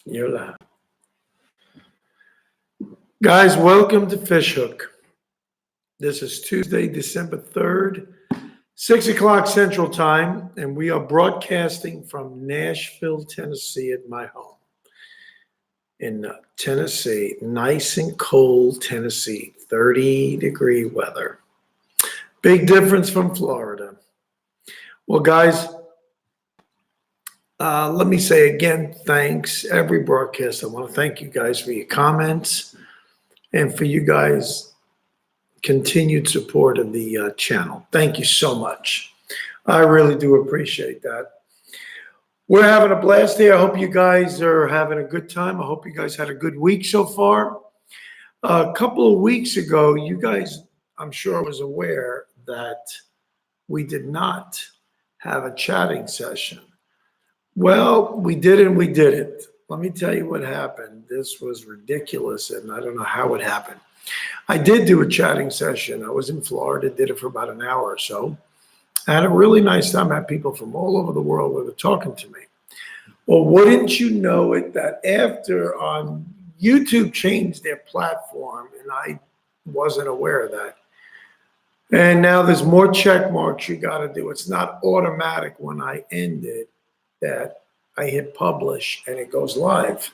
You're loud. Guys, welcome to Fishhook. This is Tuesday, December 3rd, 6 o'clock Central Time, and we are broadcasting from Nashville, Tennessee at my home. In Tennessee, nice and cold Tennessee, 30-degree weather. Big difference from Florida. Well, guys, let me say again, thanks. Every broadcast, I want to thank you guys for your comments and for you guys' continued support of the channel. Thank you so much. I really do appreciate that. We're having a blast here. I hope you guys are having a good time. I hope you guys had a good week so far. A couple of weeks ago, you guys, I'm sure, was aware that we did not have a chatting session. Well, we did and we didn't. Let me tell you what happened. This was ridiculous, and I don't know how it happened. I did do a chatting session. I was in Florida, did it for about an hour or so. I had a really nice time. I had people from all over the world that were talking to me. Well, wouldn't you know it, that after YouTube changed their platform, and I wasn't aware of that. And now there's more check marks you got to do. It's not automatic when I end it that I hit publish and it goes live.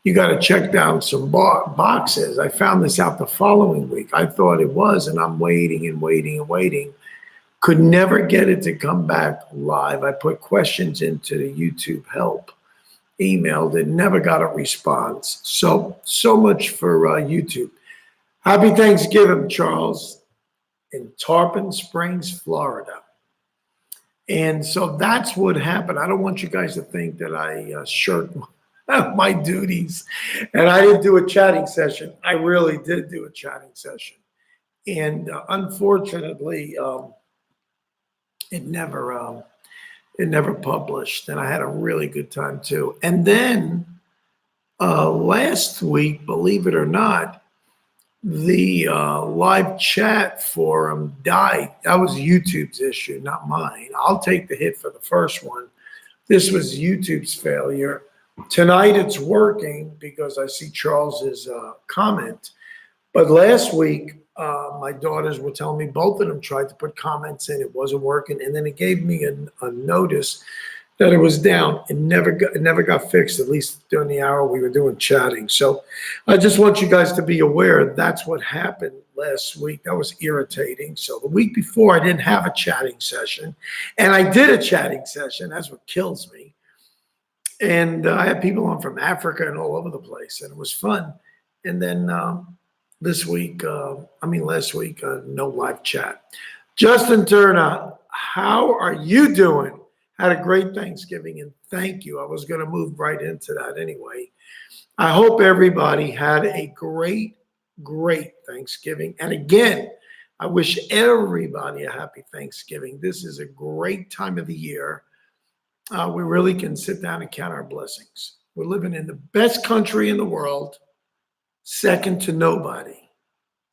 You got to check down some boxes. I found this out the following week. I thought it was, and I'm waiting and waiting and waiting. Could never get it to come back live. I put questions into the YouTube help, emailed it, never got a response. So much for YouTube. Happy Thanksgiving, Charles, in Tarpon Springs, Florida. And so that's what happened. I don't want you guys to think that I shirked my duties and I didn't do a chatting session. I really did do a chatting session. And unfortunately, it never published, and I had a really good time too. And then last week, believe it or not, the live chat forum died. That was YouTube's issue, not mine. I'll take the hit for the first one. This was YouTube's failure. Tonight it's working because I see Charles's comment. But last week, my daughters were telling me both of them tried to put comments in. It wasn't working. And then it gave me a notice that it was down. It never got fixed, at least during the hour we were doing chatting. So I just want you guys to be aware that's what happened last week. That was irritating. So the week before, I didn't have a chatting session. And I did a chatting session. That's what kills me. And I had people on from Africa and all over the place. And it was fun. And then last week, no live chat. Justin Turner, how are you doing? Had a great Thanksgiving, and thank you. I was going to move right into that anyway. I hope everybody had a great, great Thanksgiving. And again, I wish everybody a happy Thanksgiving. This is a great time of the year. We really can sit down and count our blessings. We're living in the best country in the world, second to nobody.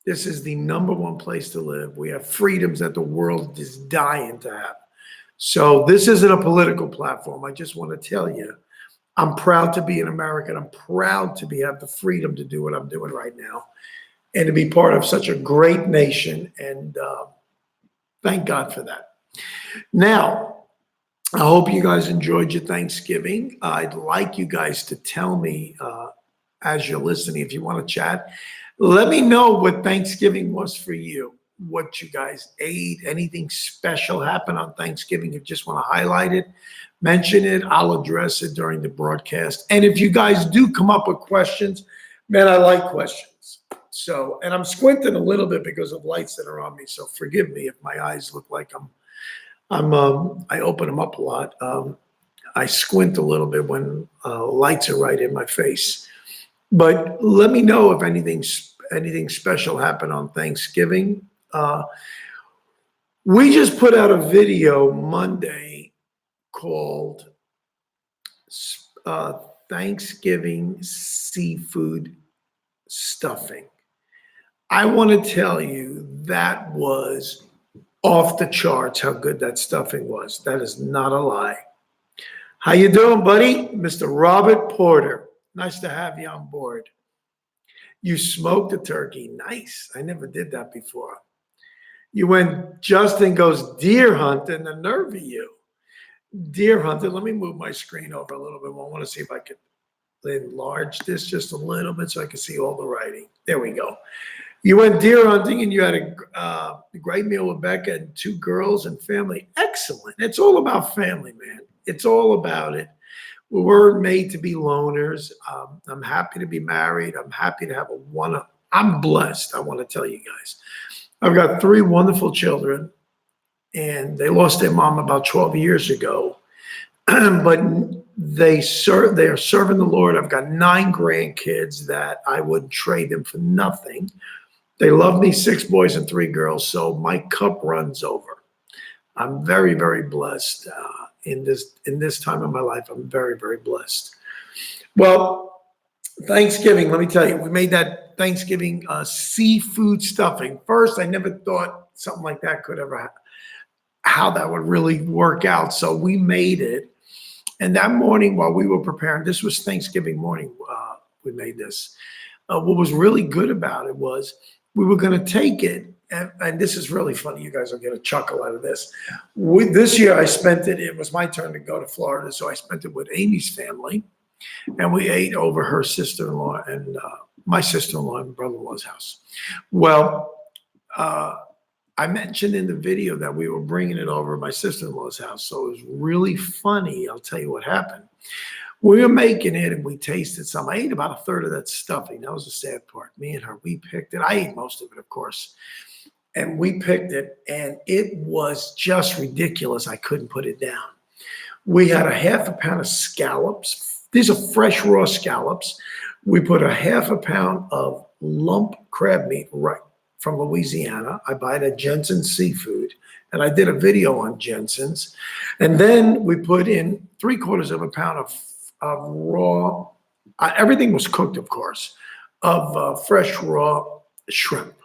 This is the #1 place to live. We have freedoms that the world is dying to have. So this isn't a political platform. I just want to tell you, I'm proud to be an American. I'm proud to have the freedom to do what I'm doing right now and to be part of such a great nation. And thank God for that. Now, I hope you guys enjoyed your Thanksgiving. I'd like you guys to tell me as you're listening, if you want to chat, let me know what Thanksgiving was for you. What you guys ate, anything special happened on Thanksgiving. If you just want to highlight it, mention it, I'll address it during the broadcast. And if you guys do come up with questions, man, I like questions. So, and I'm squinting a little bit because of lights that are on me. So forgive me if my eyes look like I open them up a lot. I squint a little bit when lights are right in my face. But let me know if anything special happened on Thanksgiving. We just put out a video Monday called Thanksgiving Seafood Stuffing. I want to tell you that was off the charts how good that stuffing was. That is not a lie. How you doing, buddy? Mr. Robert Porter. Nice to have you on board. You smoked a turkey. Nice. I never did that before. You went, Justin goes deer hunting. The nerve of you. Deer hunting. Let me move my screen over a little bit more. I want to see if I can enlarge this just a little bit so I can see all the writing. There we go. You went deer hunting and you had a great meal with Becca and 2 girls and family. Excellent. It's all about family, man. It's all about it. We weren't made to be loners. I'm happy to be married. I'm happy to have I'm blessed, I want to tell you guys. I've got 3 wonderful children, and they lost their mom about 12 years ago. But they are serving the Lord. I've got 9 grandkids that I wouldn't trade them for nothing. They love me, 6 boys and 3 girls, so my cup runs over. I'm very, very blessed in this time of my life. I'm very, very blessed. Well, Thanksgiving, let me tell you, we made that Thanksgiving seafood stuffing. First, I never thought something like that could ever happen, how that would really work out. So we made it. And that morning while we were preparing, this was Thanksgiving morning, we made this. What was really good about it was we were going to take it, and this is really funny. You guys will get a chuckle out of this. This year I spent it was my turn to go to Florida, so I spent it with Amy's family, and we ate over her sister-in-law and my sister-in-law and brother-in-law's house. Well, I mentioned in the video that we were bringing it over to my sister-in-law's house, so it was really funny. I'll tell you what happened. We were making it, and we tasted some. I ate about a third of that stuffing. That was the sad part. Me and her, we picked it. I ate most of it, of course. And we picked it, and it was just ridiculous. I couldn't put it down. We had a 1/2 pound of scallops. These are fresh, raw scallops. We put a 1/2 pound of lump crab meat right from Louisiana. I buy it at Jensen's Seafood, and I did a video on Jensen's. And then we put in 3/4 pound of raw, everything was cooked, of course, of fresh raw shrimp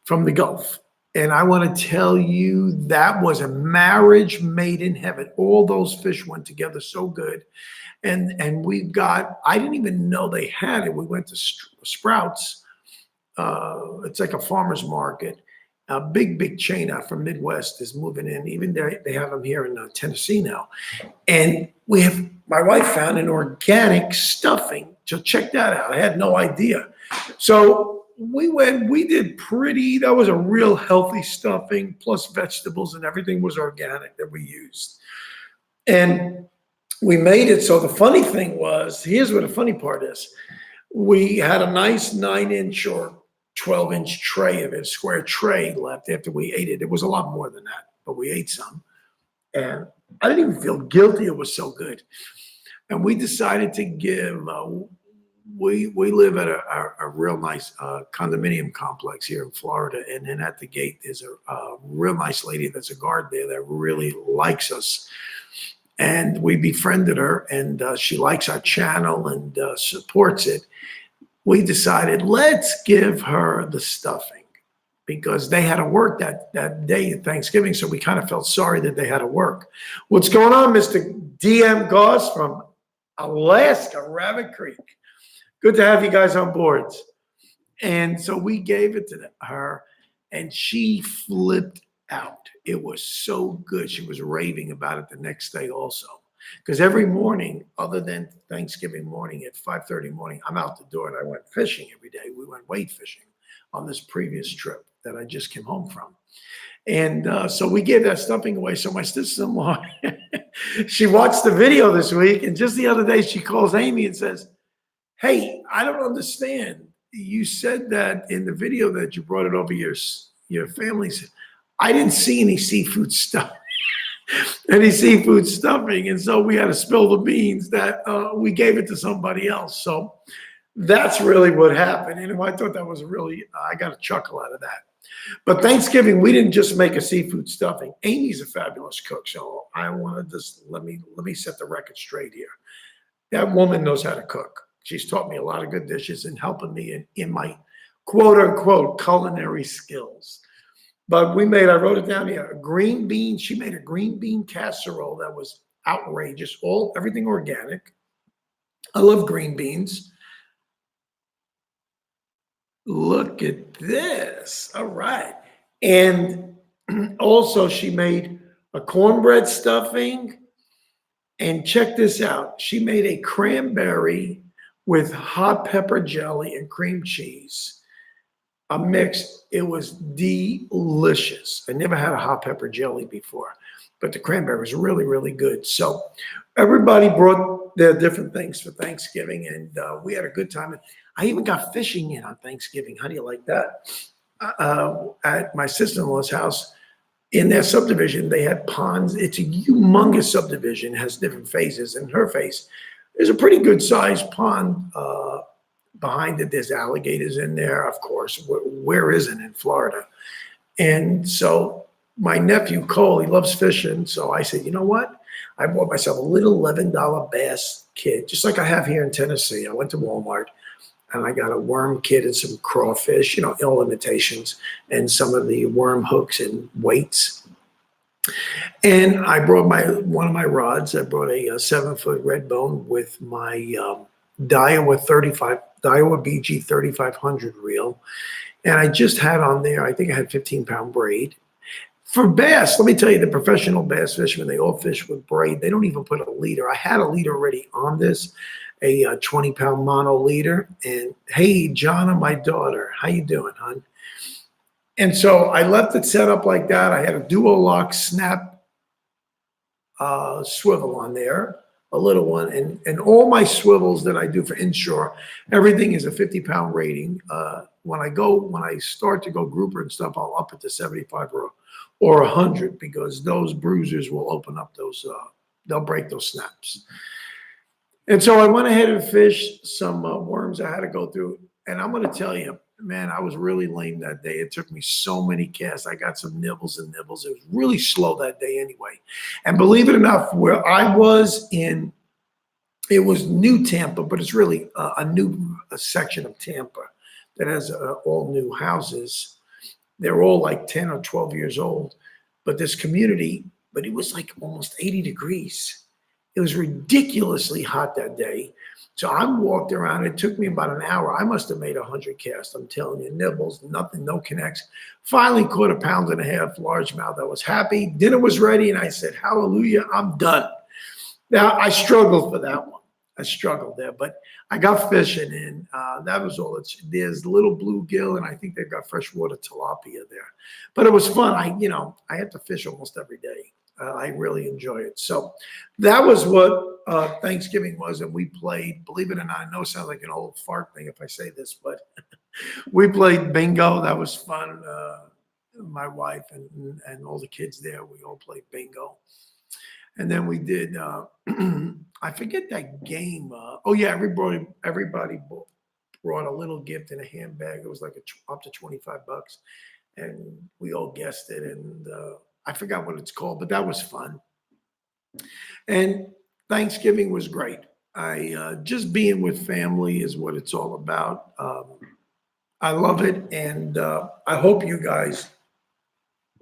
from the Gulf. And I want to tell you, that was a marriage made in heaven. All those fish went together so good. And I didn't even know they had it. We went to Sprouts. It's like a farmer's market. A big chain out from Midwest is moving in. Even they have them here in Tennessee now. And my wife found an organic stuffing. So check that out. I had no idea. So that was a real healthy stuffing, plus vegetables, and everything was organic that we used. And we made it. So the funny thing was, here's what the funny part is. We had a nice 9-inch or 12-inch tray of it, square tray left after we ate it. It was a lot more than that, but we ate some. And I didn't even feel guilty. It was so good. And we decided to give, we live at a real nice condominium complex here in Florida. And then at the gate, there's a real nice lady that's a guard there that really likes us. And we befriended her, and she likes our channel and supports it. We decided, let's give her the stuffing, because they had to work that day at Thanksgiving, so we kind of felt sorry that they had to work. What's going on, Mr. DM Goss from Alaska, Rabbit Creek? Good to have you guys on board. And so we gave it to her, and she flipped out. It was so good. She was raving about it the next day also. Because every morning, other than Thanksgiving morning at 5:30 morning, I'm out the door, and I went fishing every day. We went wade fishing on this previous trip that I just came home from. And so we gave that stuffing away. So my sister-in-law, she watched the video this week, and just the other day she calls Amy and says, hey, I don't understand. You said that in the video that you brought it over your family's. I didn't see any seafood stuff. Any seafood stuffing, and so we had to spill the beans that we gave it to somebody else. So that's really what happened, and I thought that was I got a chuckle out of that. But Thanksgiving, we didn't just make a seafood stuffing. Amy's a fabulous cook, so I want to just let me set the record straight here. That woman knows how to cook. She's taught me a lot of good dishes and helping me in my quote unquote culinary skills. But I wrote it down here, she made a green bean casserole that was outrageous, everything organic. I love green beans. Look at this. All right. And also, she made a cornbread stuffing. And check this out. She made a cranberry with hot pepper jelly and cream cheese, a mix. It was delicious. I never had a hot pepper jelly before, but the cranberry was really, really good. So everybody brought their different things for Thanksgiving, and we had a good time. I even got fishing in on Thanksgiving. How do you like that? At my sister-in-law's house, in their subdivision, they had ponds. It's a humongous subdivision, has different phases. In her phase, there's a pretty good sized pond. Behind it, there's alligators in there, of course. Where isn't in Florida? And so my nephew Cole, he loves fishing. So I said, you know what? I bought myself a little $11 bass kit, just like I have here in Tennessee. I went to Walmart and I got a worm kit and some crawfish, all imitations, and some of the worm hooks and weights. And I brought one of my rods. I brought a 7-foot red bone with my Daiwa BG 3500 reel. And I just had on there, I think I had 15-pound braid. For bass, let me tell you, the professional bass fishermen, they all fish with braid. They don't even put a leader. I had a leader already on this, a 20-pound mono leader. And hey, Jonna, my daughter, how you doing, hon? And so I left it set up like that. I had a dual lock snap swivel on there, a little one. And all my swivels that I do for inshore, everything is a 50-pound rating. When I start to go grouper and stuff, I'll up it to 75 or 100, because those bruisers will open up those, they'll break those snaps. And so I went ahead and fished some worms I had to go through. And I'm going to tell you, man, I was really lame that day. It took me so many casts. I got some nibbles and nibbles. It was really slow that day anyway. And believe it or not, where I was in, it was New Tampa, but it's really a new section of Tampa that has all new houses. They're all like 10 or 12 years old. But this community, but it was like almost 80 degrees. It was ridiculously hot that day. So I walked around. It took me about an hour. I must have made 100 casts. I'm telling you, nibbles, nothing, no connects. Finally caught a 1.5 pound largemouth. I was happy. Dinner was ready. And I said, hallelujah, I'm done. Now, I struggled for that one. I struggled there, but I got fishing, and that was all. There's little bluegill, and I think they've got freshwater tilapia there. But it was fun. I had to fish almost every day. I really enjoy it. So that was what Thanksgiving was, and we played, believe it or not, I know it sounds like an old fart thing if I say this, but we played bingo. That was fun. My wife and all the kids there, we all played bingo. And then we did, I forget that game. Everybody brought a little gift in a handbag. It was like up to $25. And we all guessed it. And I forgot what it's called, but that was fun. And Thanksgiving was great. Just being with family is what it's all about. I love it. And I hope you guys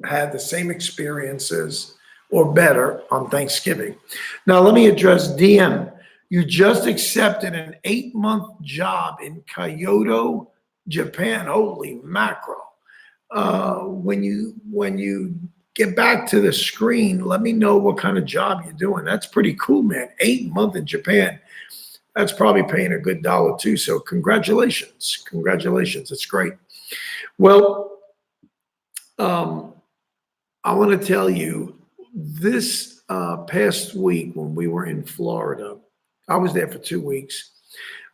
had the same experiences or better on Thanksgiving. Now, let me address DM. You just accepted an 8-month job in Kyoto, Japan. Holy mackerel. When you get back to the screen, let me know what kind of job you're doing. That's pretty cool, man. 8 months in Japan. That's probably paying a good dollar too. So congratulations. Congratulations. It's great. Well, I want to tell you, this past week when we were in Florida, I was there for 2 weeks.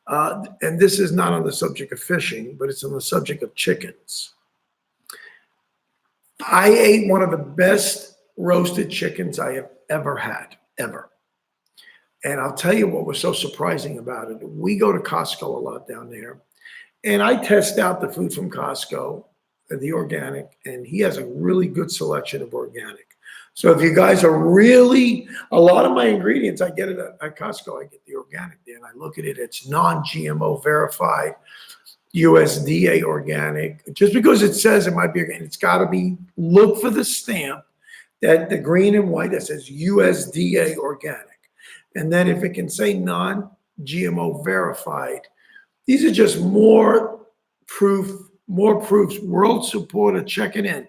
And this is not on the subject of fishing, but it's on the subject of chickens. I ate one of the best roasted chickens I have ever had, ever. And I'll tell you what was so surprising about it. We go to Costco a lot down there, and I test out the food from Costco, the organic, and he has a really good selection of organic. So if you guys are really, a lot of my ingredients, I get it at Costco. I get the organic there, and I look at it. It's non-GMO verified, USDA organic. Just because it says it might be organic, it's got to be, look for the stamp, that the green and white that says USDA organic. And then if it can say non, GMO verified. These are just more proofs. World supporter checking in.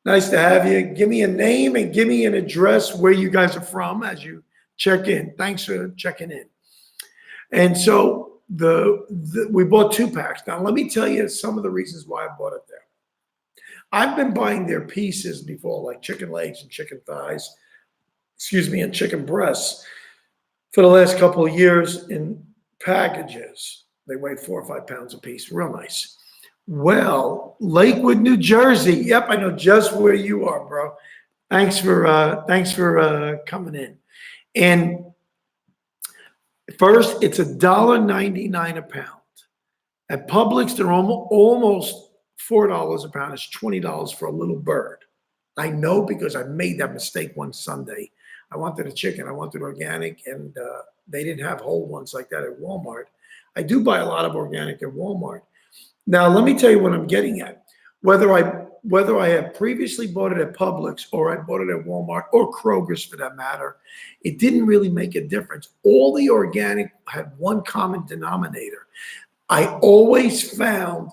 Nice to have you. Give me a name and give me an address where you guys are from as you check in. Thanks for checking in. And so we bought 2-packs. Now, let me tell you some of the reasons why I bought it there. I've been buying their pieces before, like chicken legs and chicken thighs, and chicken breasts for the last couple of years in packages. They weigh 4 or 5 pounds a piece. Real nice. Well, Lakewood, New Jersey. Yep, I know just where you are, bro. Thanks for coming in. And first, it's $1.99 a pound. At Publix, they're almost $4 a pound. It's $20 for a little bird. I know because I made that mistake one Sunday. I wanted a chicken. I wanted organic, and they didn't have whole ones like that at Walmart. I do buy a lot of organic at Walmart. Now, let me tell you what I'm getting at. Whether I have previously bought it at Publix or I bought it at Walmart or Kroger's for that matter, it didn't really make a difference. All the organic had one common denominator. I always found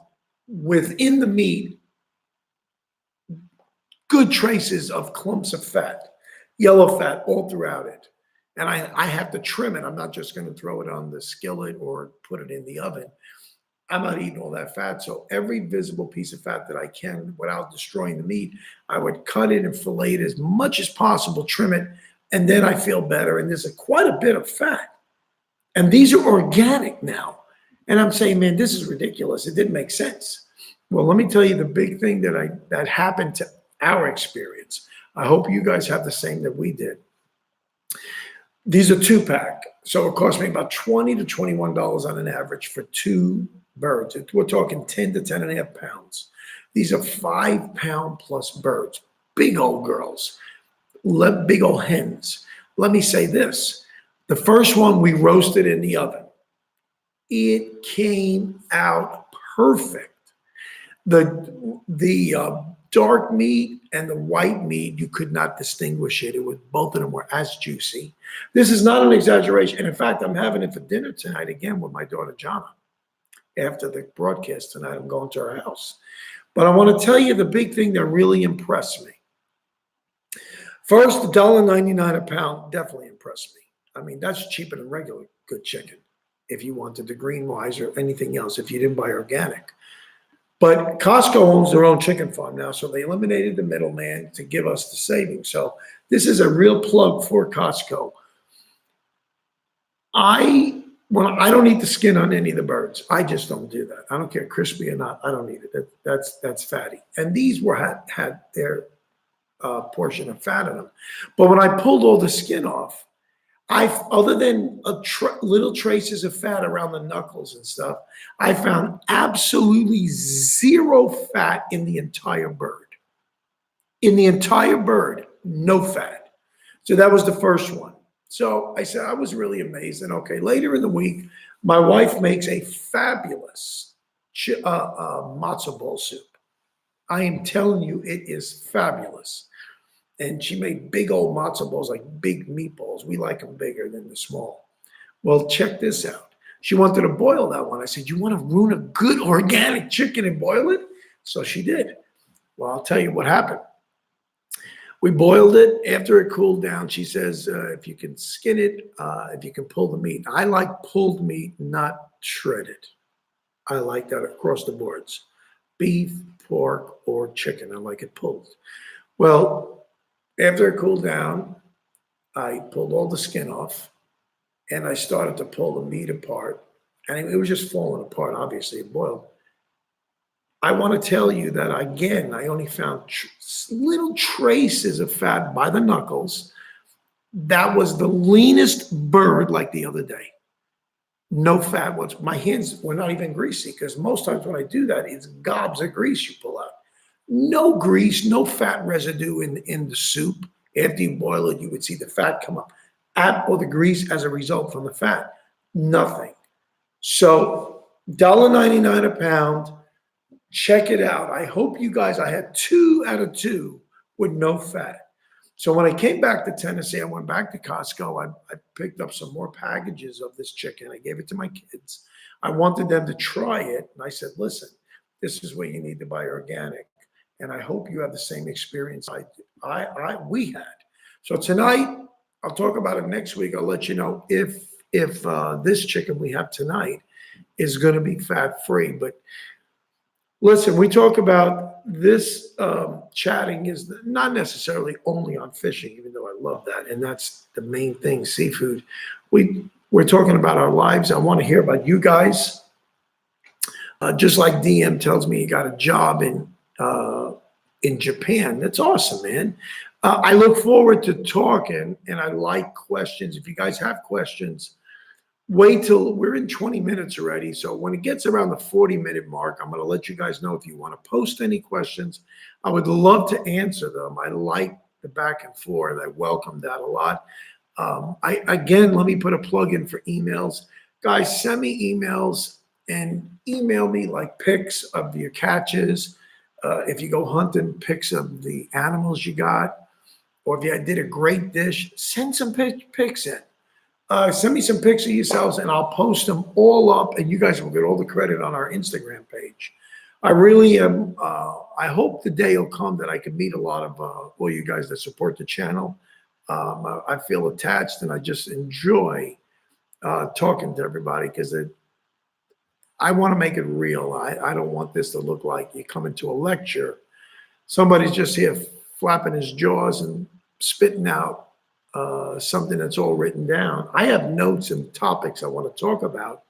within the meat good traces of clumps of fat, yellow fat all throughout it. And I have to trim it. I'm not just going to throw it on the skillet or put it in the oven. I'm not eating all that fat. So every visible piece of fat that I can without destroying the meat, I would cut it and fillet it as much as possible, trim it, and then I feel better. And there's quite a bit of fat. And these are organic now. And I'm saying, man, this is ridiculous. It didn't make sense. Well, let me tell you the big thing that happened to our experience. I hope you guys have the same that we did. These are 2-pack. So it cost me about $20 to $21 on an average for 2 birds. We're talking 10 to 10.5 pounds. These are 5-pound plus birds, big old girls, big old hens. Let me say this. The first one we roasted in the oven. It came out perfect. The dark meat and the white meat, you could not distinguish it. Both of them were as juicy. This is not an exaggeration. And in fact, I'm having it for dinner tonight again with my daughter, Jana. After the broadcast tonight, I'm going to her house. But I want to tell you the big thing that really impressed me. First, $1.99 a pound definitely impressed me. I mean, that's cheaper than regular good chicken if you wanted the green wise or anything else, if you didn't buy organic. But Costco owns their own chicken farm now, so they eliminated the middleman to give us the savings. So this is a real plug for Costco. I don't eat the skin on any of the birds. I just don't do that. I don't care crispy or not. I don't eat it. That's fatty. And these had their portion of fat in them. But when I pulled all the skin off, other than little traces of fat around the knuckles and stuff, I found absolutely zero fat in the entire bird. In the entire bird, no fat. So that was the first one. So I said, I was really amazed. And okay, later in the week, my wife makes a fabulous matzo ball soup. I am telling you, it is fabulous. And she made big old matzo balls, like big meatballs. We like them bigger than the small. Well, check this out. She wanted to boil that one. I said, you want to ruin a good organic chicken and boil it? So she did. Well, I'll tell you what happened. We boiled it. After it cooled down, she says, if you can skin it, if you can pull the meat. I like pulled meat, not shredded. I like that across the boards. Beef, pork, or chicken. I like it pulled. Well, after it cooled down, I pulled all the skin off and I started to pull the meat apart. And it was just falling apart, obviously, it boiled. I want to tell you that, again, I only found little traces of fat by the knuckles. That was the leanest bird like the other day. No fat. My hands were not even greasy because most times when I do that, it's gobs of grease you pull out. No grease, no fat residue in the soup. After you boil it, you would see the fat come up. Or the grease as a result from the fat. Nothing. So $1.99 a pound. Check it out. I hope you guys, I had 2 out of 2 with no fat. So when I came back to Tennessee, I went back to Costco. I picked up some more packages of this chicken. I gave it to my kids. I wanted them to try it. And I said, listen, this is what you need to buy organic. And I hope you have the same experience we had. So tonight, I'll talk about it next week. I'll let you know if this chicken we have tonight is going to be fat free. But listen, we talk about this chatting is not necessarily only on fishing, even though I love that, and that's the main thing, seafood. We're talking about our lives. I want to hear about you guys. Just like DM tells me he got a job in Japan. That's awesome, man. I look forward to talking, and I like questions. If you guys have questions, wait till we're in 20 minutes already. So when it gets around the 40-minute mark, I'm going to let you guys know if you want to post any questions. I would love to answer them. I like the back and forth. I welcome that a lot. Again, let me put a plug in for emails. Guys, send me emails and email me like pics of your catches. If you go hunting, pics of the animals you got. Or if you did a great dish, send some pics in. Send me some pics of yourselves and I'll post them all up and you guys will get all the credit on our Instagram page. I really am, I hope the day will come that I can meet a lot of all you guys that support the channel. I feel attached and I just enjoy talking to everybody because I want to make it real. I don't want this to look like you come into a lecture. Somebody's just here flapping his jaws and spitting out something that's all written down. I have notes and topics I want to talk about,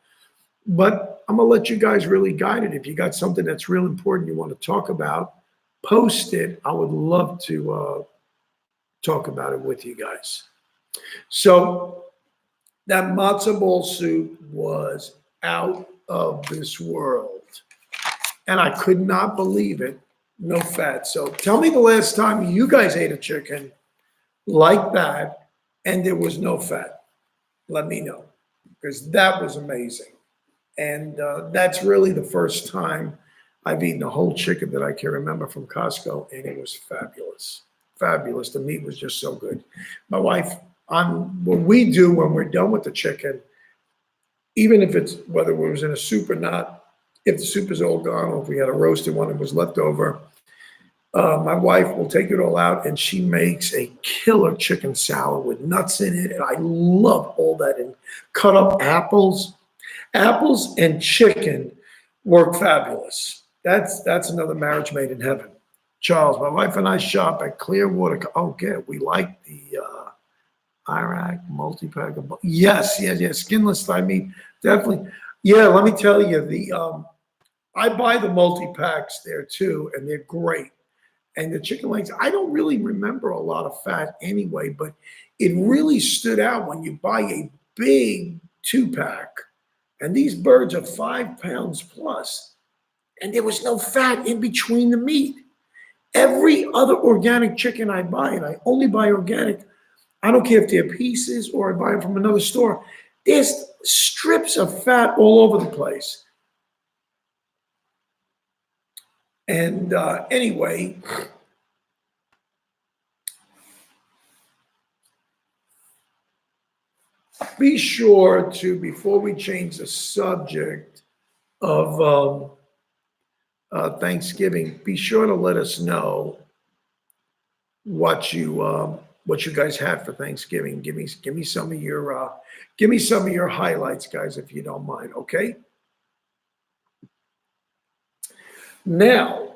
but I'm going to let you guys really guide it. If you got something that's real important you want to talk about, post it. I would love to talk about it with you guys. So that matzo ball soup was out of this world, and I could not believe it. No fat. So tell me the last time you guys ate a chicken like that and there was no fat. Let me know, because that was amazing. And that's really the first time I've eaten a whole chicken that I can remember from Costco, and it was fabulous. Fabulous. The meat was just so good. My wife, what we do when we're done with the chicken, even if it's whether it was in a soup or not, if the soup is all gone or if we had a roasted one that was left over, my wife will take it all out and she makes a killer chicken salad with nuts in it. And I love all that. And cut up apples. Apples and chicken work fabulous. That's another marriage made in heaven. Charles, my wife and I shop at Clearwater. Okay, we like the Iraq multi-pack. Yes, skinless thigh meat, definitely. Yeah, let me tell you, I buy the multi-packs there too, and they're great. And the chicken legs, I don't really remember a lot of fat anyway, but it really stood out when you buy a big 2-pack, and these birds are 5 pounds plus, and there was no fat in between the meat. Every other organic chicken I buy, and I only buy organic, I don't care if they're pieces or I buy them from another store, there's strips of fat all over the place. And anyway, be sure to, before we change the subject of Thanksgiving, be sure to let us know what you guys had for Thanksgiving. Give me some of your highlights, guys, if you don't mind. Okay. Now,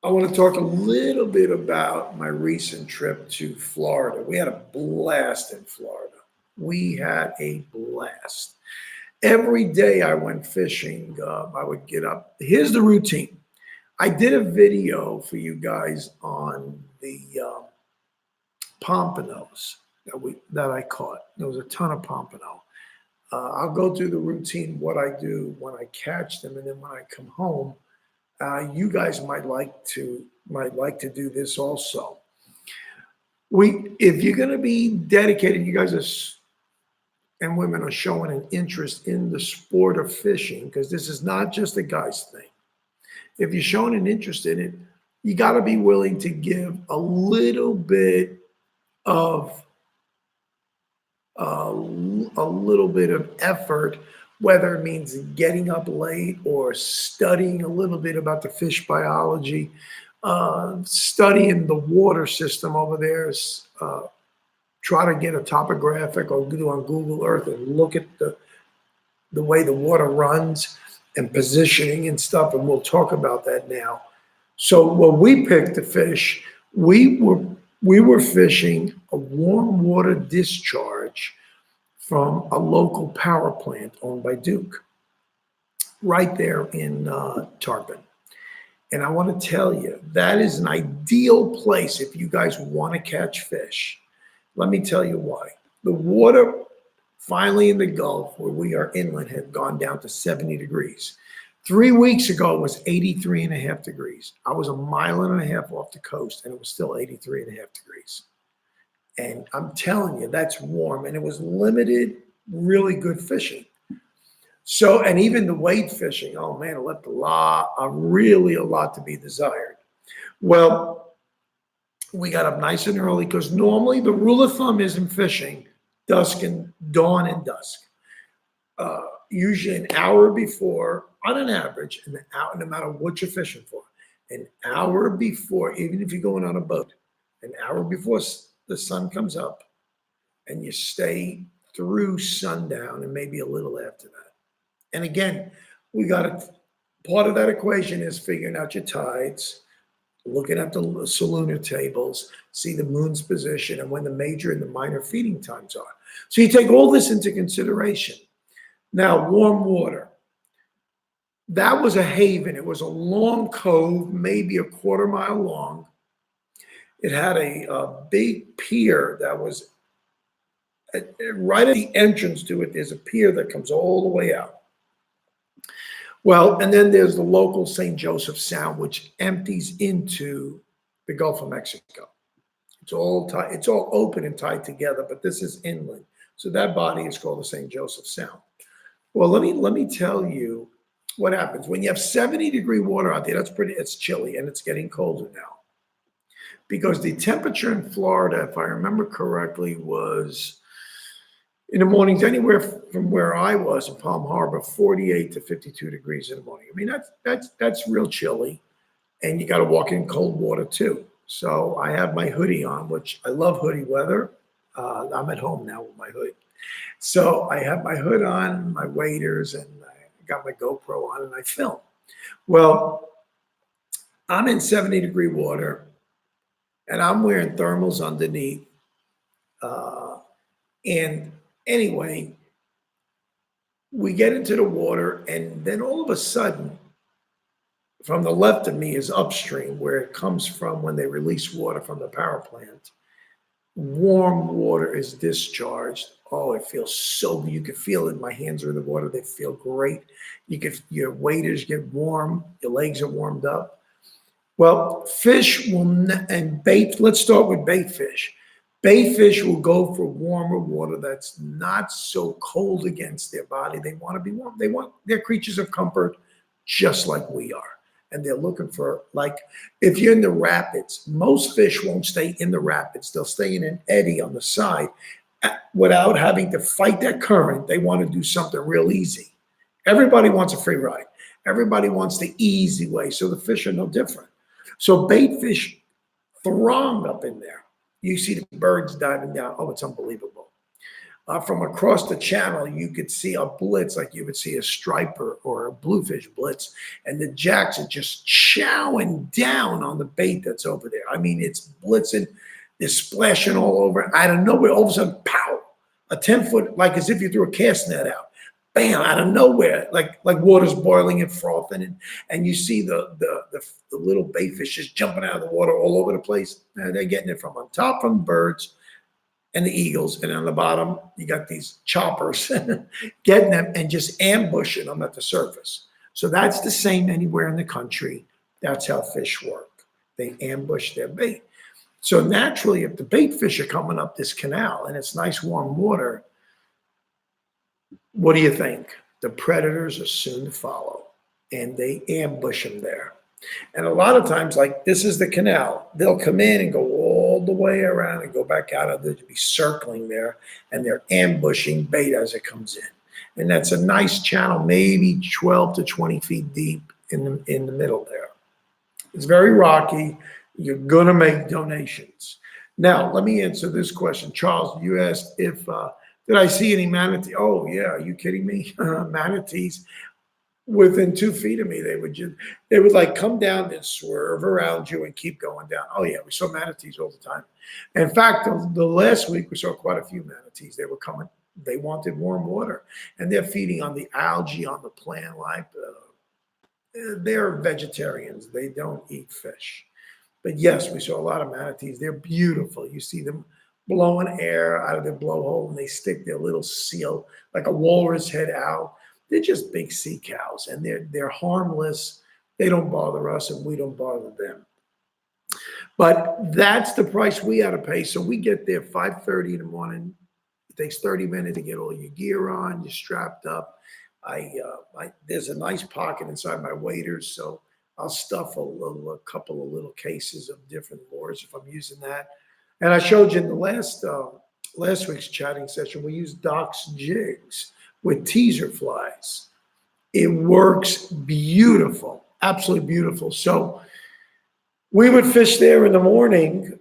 I want to talk a little bit about my recent trip to Florida. We had a blast in Florida. We had a blast. Every day I went fishing, I would get up. Here's the routine. I did a video for you guys on the pompanos that I caught. There was a ton of pompano. I'll go through the routine, what I do when I catch them, and then when I come home, you guys might like to do this also. If you're going to be dedicated, you guys and women are showing an interest in the sport of fishing, because this is not just a guy's thing. If you're showing an interest in it, you got to be willing to give a little bit of a little bit of effort, whether it means getting up late or studying a little bit about the fish biology, studying the water system over there, try to get a topographic or do on Google Earth and look at the way the water runs and positioning and stuff, and we'll talk about that now. So when we picked the fish, we were fishing a warm water discharge from a local power plant owned by Duke, right there in Tarpon. And I want to tell you, that is an ideal place if you guys want to catch fish. Let me tell you why. The water finally in the Gulf, where we are inland, had gone down to 70 degrees. 3 weeks ago, it was 83.5 degrees. I was a mile and a half off the coast, and it was still 83.5 degrees. And I'm telling you, that's warm. And it was limited, really good fishing. So, and even the wade fishing, oh man, it left really a lot to be desired. Well, we got up nice and early because normally the rule of thumb is in fishing, dawn and dusk. Usually an hour before, on an average, no matter what you're fishing for, an hour before, even if you're going on a boat, an hour before the sun comes up, and you stay through sundown and maybe a little after that. And again, part of that equation is figuring out your tides, looking at the lunar tables, see the moon's position and when the major and the minor feeding times are. So you take all this into consideration. Now, warm water. That was a haven. It was a long cove, maybe a quarter mile long. It had a big pier that was right at the entrance to it. There's a pier that comes all the way out. Well, and then there's the local St. Joseph Sound, which empties into the Gulf of Mexico. It's all open and tied together, but this is inland. So that body is called the St. Joseph Sound. Well, let me tell you what happens when you have 70-degree water out there. It's chilly, and it's getting colder now, because the temperature in Florida, if I remember correctly, was in the mornings anywhere from where I was in Palm Harbor, 48 to 52 degrees in the morning. I mean, that's real chilly, and you got to walk in cold water too. So I have my hoodie on, which I love hoodie weather. I'm at home now with my hood. So I have my hood on, my waders, and I got my GoPro on, and I film. Well, I'm in 70-degree water, and I'm wearing thermals underneath. And anyway, we get into the water, and then all of a sudden, from the left of me is upstream, where it comes from when they release water from the power plant. Warm water is discharged. Oh, it feels so good. You can feel it. My hands are in the water. They feel great. Your waders get warm. Your legs are warmed up. Well, fish and bait. Let's start with bait fish. Bait fish will go for warmer water that's not so cold against their body. They want to be warm. They're creatures of comfort, just like we are. And they're looking for, like, if you're in the rapids, most fish won't stay in the rapids. They'll stay in an eddy on the side without having to fight that current. They want to do something real easy. Everybody wants a free ride. Everybody wants the easy way. So the fish are no different. So bait fish throng up in there. You see the birds diving down. Oh, it's unbelievable. From across the channel, you could see a blitz, like you would see a striper or a bluefish blitz, and the jacks are just chowing down on the bait that's over there. I mean, it's blitzing, they're splashing all over. Out of nowhere, all of a sudden, pow, a 10-foot, like as if you threw a cast net out. Bam, out of nowhere, like water's boiling and frothing, and you see the little bait fish just jumping out of the water all over the place. And they're getting it from on top from birds and the eagles, and on the bottom you got these choppers getting them and just ambushing them at the surface. So that's the same anywhere in the country. That's how fish work. They ambush their bait. So naturally, if the bait fish are coming up this canal and it's nice warm water, what do you think? The predators are soon to follow, and they ambush them there. And a lot of times, like this is the canal, they'll come in and go all all the way around and go back out of there to be circling there, and they're ambushing bait as it comes in. And that's a nice channel, maybe 12 to 20 feet deep in the middle there. It's very rocky. You're going to make donations. Now, let me answer this question. Charles, you asked if, did I see any manatee? Oh, yeah. Are you kidding me? Manatees within 2 feet of me. They would like come down and swerve around you and keep going down. Oh, yeah. We saw manatees all the time. In fact, the last week, we saw quite a few manatees. They were coming. They wanted warm water, and they're feeding on the algae on the plant life. They're vegetarians. They don't eat fish. But yes, we saw a lot of manatees. They're beautiful. You see them blowing air out of their blowhole, and they stick their little seal like a walrus head out. They're just big sea cows, and they're harmless. They don't bother us, and we don't bother them. But that's the price we had to pay. So we get there 5:30 in the morning. It takes 30 minutes to get all your gear on. You're strapped up. There's a nice pocket inside my waders, so I'll stuff a couple of little cases of different lures if I'm using that. And I showed you in the last week's chatting session, we use Doc's jigs with teaser flies. It works beautiful, absolutely beautiful. So we would fish there in the morning,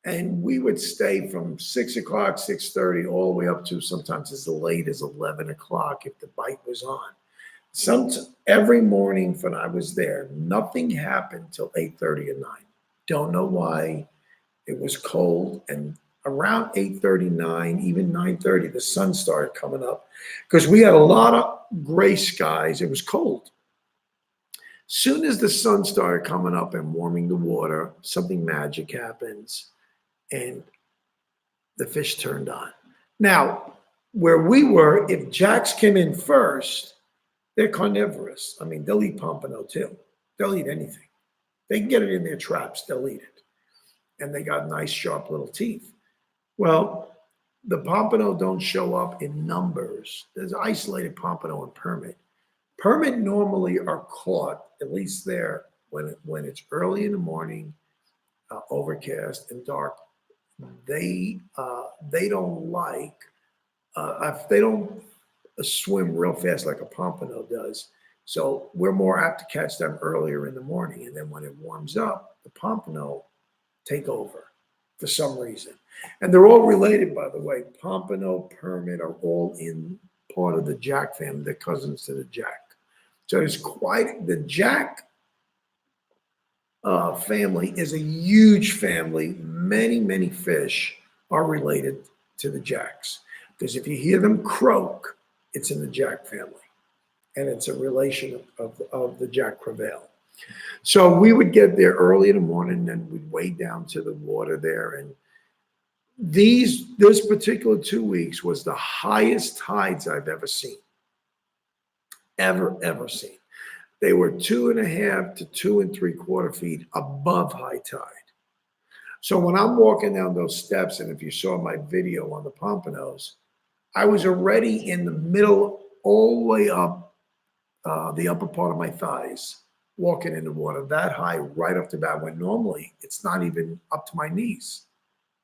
and we would stay from 6 o'clock, 6:30, all the way up to sometimes as late as 11 o'clock if the bite was on. Every morning when I was there, nothing happened till 8:30 at night. Don't know why. It was cold, and around 8:39, even 9:30, the sun started coming up because we had a lot of gray skies. It was cold. Soon as the sun started coming up and warming the water, something magic happens, and the fish turned on. Now, where we were, if jacks came in first, they're carnivorous. I mean, they'll eat pompano too. They'll eat anything. They can get it in their traps, they'll eat it. And they got nice, sharp little teeth. Well, the pompano don't show up in numbers. There's isolated pompano and permit. Permit normally are caught, at least there, when it's early in the morning, overcast and dark. They don't like, if they don't swim real fast like a pompano does. So we're more apt to catch them earlier in the morning. And then when it warms up, the pompano take over for some reason. And they're all related, by the way. Pompano, permit are all in part of the jack family. They're cousins to the jack. So it's quite, the jack family is a huge family. Many, many fish are related to the jacks. Because if you hear them croak, it's in the jack family. And it's a relation of the jack crevalle. So we would get there early in the morning, and we'd wade down to the water there. And this particular 2 weeks was the highest tides I've ever seen. Ever seen. They were 2.5 to 2 3/4 feet above high tide. So when I'm walking down those steps, and if you saw my video on the pompanos, I was already in the middle, all the way up the upper part of my thighs, walking in the water that high, right up to that, when normally it's not even up to my knees.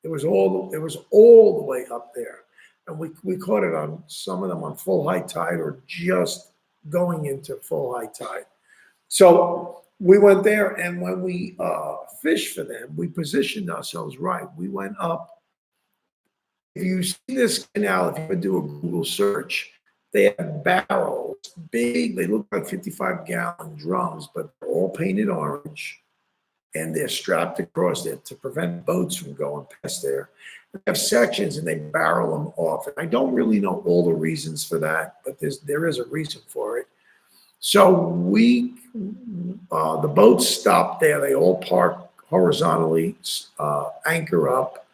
It was all the way up there. And we caught it on some of them on full high tide or just going into full high tide. So we went there, and when we fished for them, we positioned ourselves right. We went up. If you see this canal, if you do a Google search, they have barrels, big, they look like 55-gallon drums, but they're all painted orange, and they're strapped across there to prevent boats from going past there. They have sections, and they barrel them off. And I don't really know all the reasons for that, but there is a reason for it. So the boats stop there. They all park horizontally, anchor up,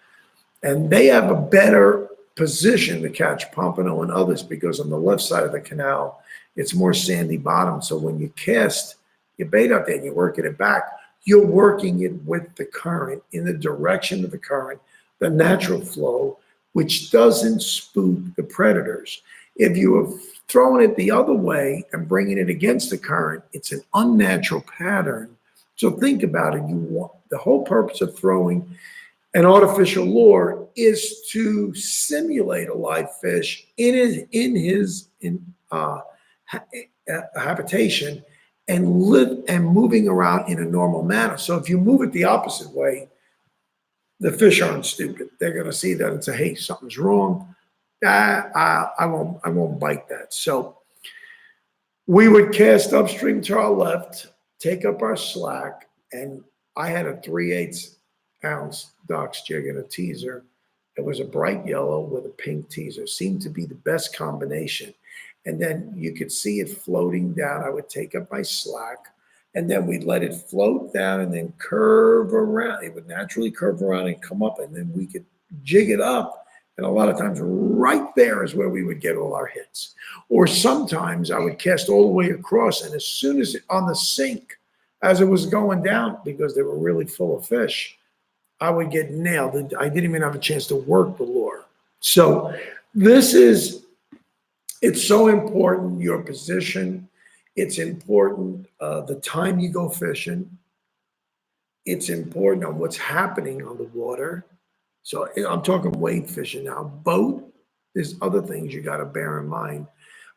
and they have a better position to catch pompano and others because on the left side of the canal, it's more sandy bottom. So when you cast your bait out there and you're working it back, you're working it with the current, in the direction of the current, the natural flow, which doesn't spook the predators. If you are throwing it the other way and bringing it against the current, it's an unnatural pattern. So think about it. The whole purpose of throwing An artificial lure is to simulate a live fish in his habitation and live and moving around in a normal manner. So if you move it the opposite way, the fish aren't stupid. They're going to see that and say, "Hey, something's wrong. I won't bite that." So we would cast upstream to our left, take up our slack, and I had a 3/8 ounce Doc's jig and a teaser. It was a bright yellow with a pink teaser. Seemed to be the best combination. And then you could see it floating down. I would take up my slack, and then we'd let it float down and then curve around. It would naturally curve around and come up, and then we could jig it up. And a lot of times right there is where we would get all our hits. Or sometimes I would cast all the way across, and as soon as on the sink, as it was going down, because they were really full of fish, I would get nailed. I didn't even have a chance to work the lure. So it's so important, your position. It's important the time you go fishing. It's important on what's happening on the water. So I'm talking wade fishing now. Boat, there's other things you got to bear in mind.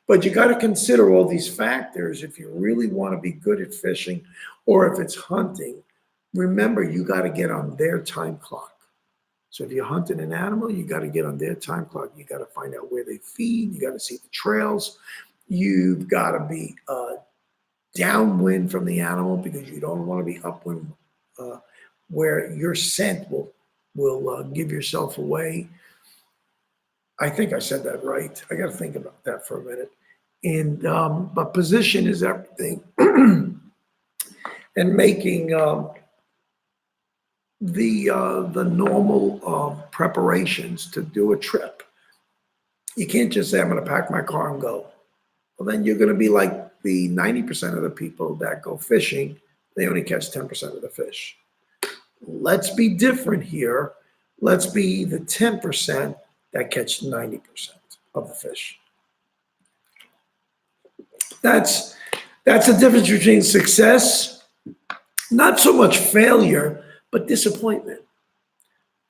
But you got to consider all these factors if you really want to be good at fishing, or if it's hunting. Remember, you got to get on their time clock. So if you're hunting an animal, you got to get on their time clock. You got to find out where they feed. You got to see the trails. You've got to be downwind from the animal, because you don't want to be upwind where your scent will give yourself away. I think I said that right. I got to think about that for a minute. And but position is everything, and making the normal preparations to do a trip. You can't just say, "I'm going to pack my car and go." Well, then you're going to be like the 90% of the people that go fishing. They only catch 10% of the fish. Let's be different here. Let's be the 10% that catch 90% of the fish. That's the difference between success, not so much failure, but disappointment.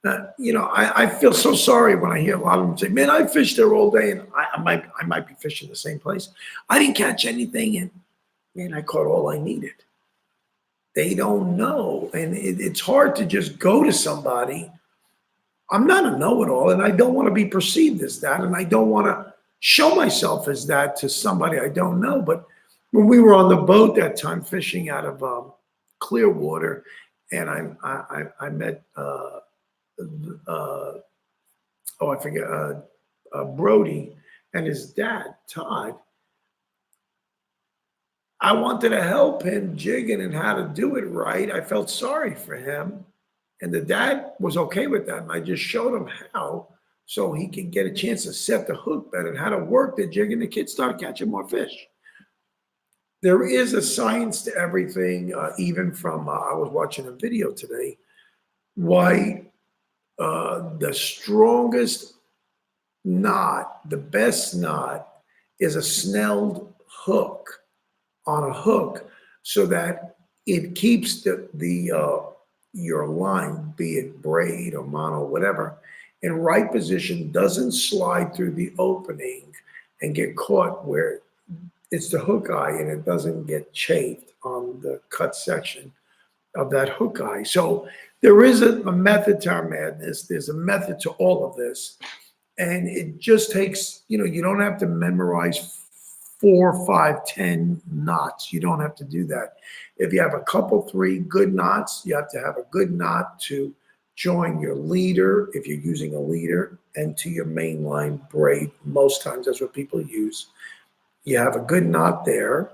I feel so sorry when I hear a lot of them say, "Man, I fished there all day, and I might be fishing the same place. I didn't catch anything, and man, I caught all I needed." They don't know, and it's hard to just go to somebody. I'm not a know-it-all, and I don't want to be perceived as that, and I don't want to show myself as that to somebody I don't know. But when we were on the boat that time fishing out of Clearwater, and I met I forget Brody and his dad Todd. I wanted to help him jigging and how to do it right. I felt sorry for him, and the dad was okay with that. And I just showed him how, so he could get a chance to set the hook better and how to work the jig, and the kids started catching more fish. There is a science to everything, even from, I was watching a video today, why the strongest knot, the best knot, is a snelled hook on a hook, so that it keeps your line, be it braid or mono, whatever, in right position, doesn't slide through the opening and get caught where it's the hook eye, and it doesn't get chafed on the cut section of that hook eye. So there is a method to our madness. There's a method to all of this. And it just takes, you don't have to memorize 4, 5, 10 knots. You don't have to do that. If you have a couple, 3 good knots, you have to have a good knot to join your leader, if you're using a leader, and to your main line braid. Most times that's what people use. You have a good knot there,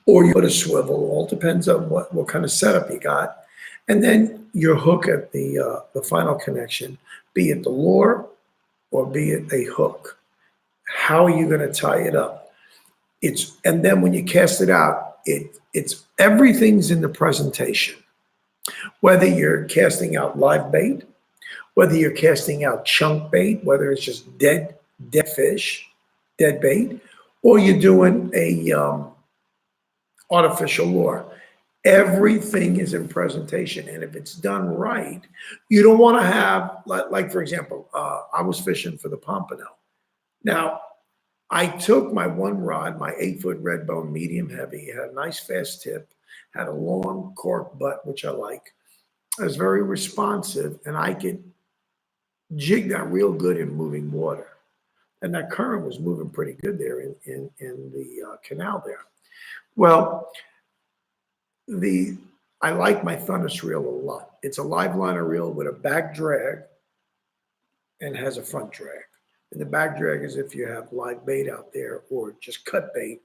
or you put a swivel. All depends on what kind of setup you got. And then your hook at the final connection, be it the lure or be it a hook. How are you going to tie it up? And then when you cast it out, it's everything's in the presentation. Whether you're casting out live bait, whether you're casting out chunk bait, whether it's just dead fish, dead bait, or you're doing a artificial lure. Everything is in presentation. And if it's done right, you don't want to have, like for example, I was fishing for the pompano. Now, I took my one rod, my 8-foot red bone medium heavy, it had a nice fast tip, had a long cork butt, which I like. It was very responsive, and I could jig that real good in moving water. And that current was moving pretty good there in the canal there. Well, I like my Thunderous reel a lot. It's a live liner reel with a back drag and has a front drag. And the back drag is if you have live bait out there or just cut bait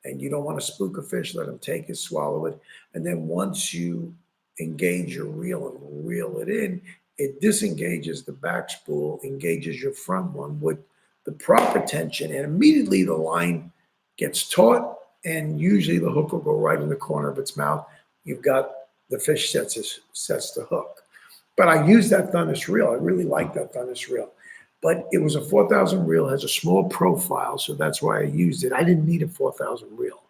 and you don't want to spook a fish, let them take it, swallow it. And then once you engage your reel and reel it in, it disengages the back spool, engages your front one with the proper tension, and immediately the line gets taut, and usually the hook will go right in the corner of its mouth. You've got the fish sets the hook. But I use that Thunderous reel. I really like that Thunderous reel. But it was a 4,000 reel, has a small profile, so that's why I used it. I didn't need a 4,000 reel.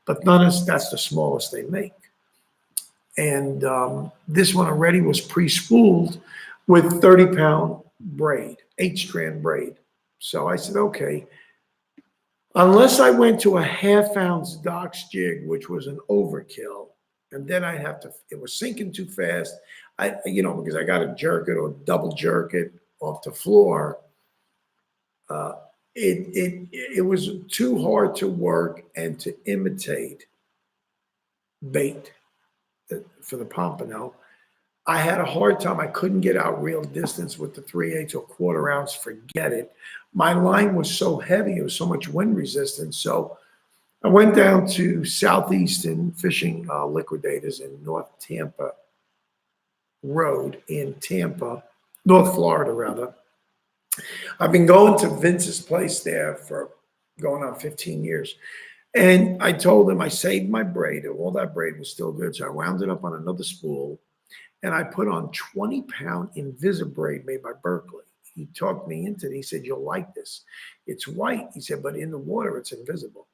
But Thunderous, that's the smallest they make. And this one already was pre-spooled with 30-pound braid, 8-strand braid. So I said, okay, unless I went to a half-ounce docks jig, which was an overkill, and then I'd have to, it was sinking too fast, because I got to jerk it or double jerk it off the floor. It was too hard to work and to imitate bait for the pompano. I had a hard time. I couldn't get out real distance with the 3/8 or quarter ounce. Forget it. My line was so heavy. It was so much wind resistance. So I went down to Southeastern Fishing Liquidators in North Tampa Road in Tampa, North Florida, rather. I've been going to Vince's place there for going on 15 years. And I told him I saved my braid. All that braid was still good. So I wound it up on another spool. And I put on 20-pound Invisibraid made by Berkeley. He talked me into it. He said, you'll like this. It's white. He said, but in the water, it's invisible.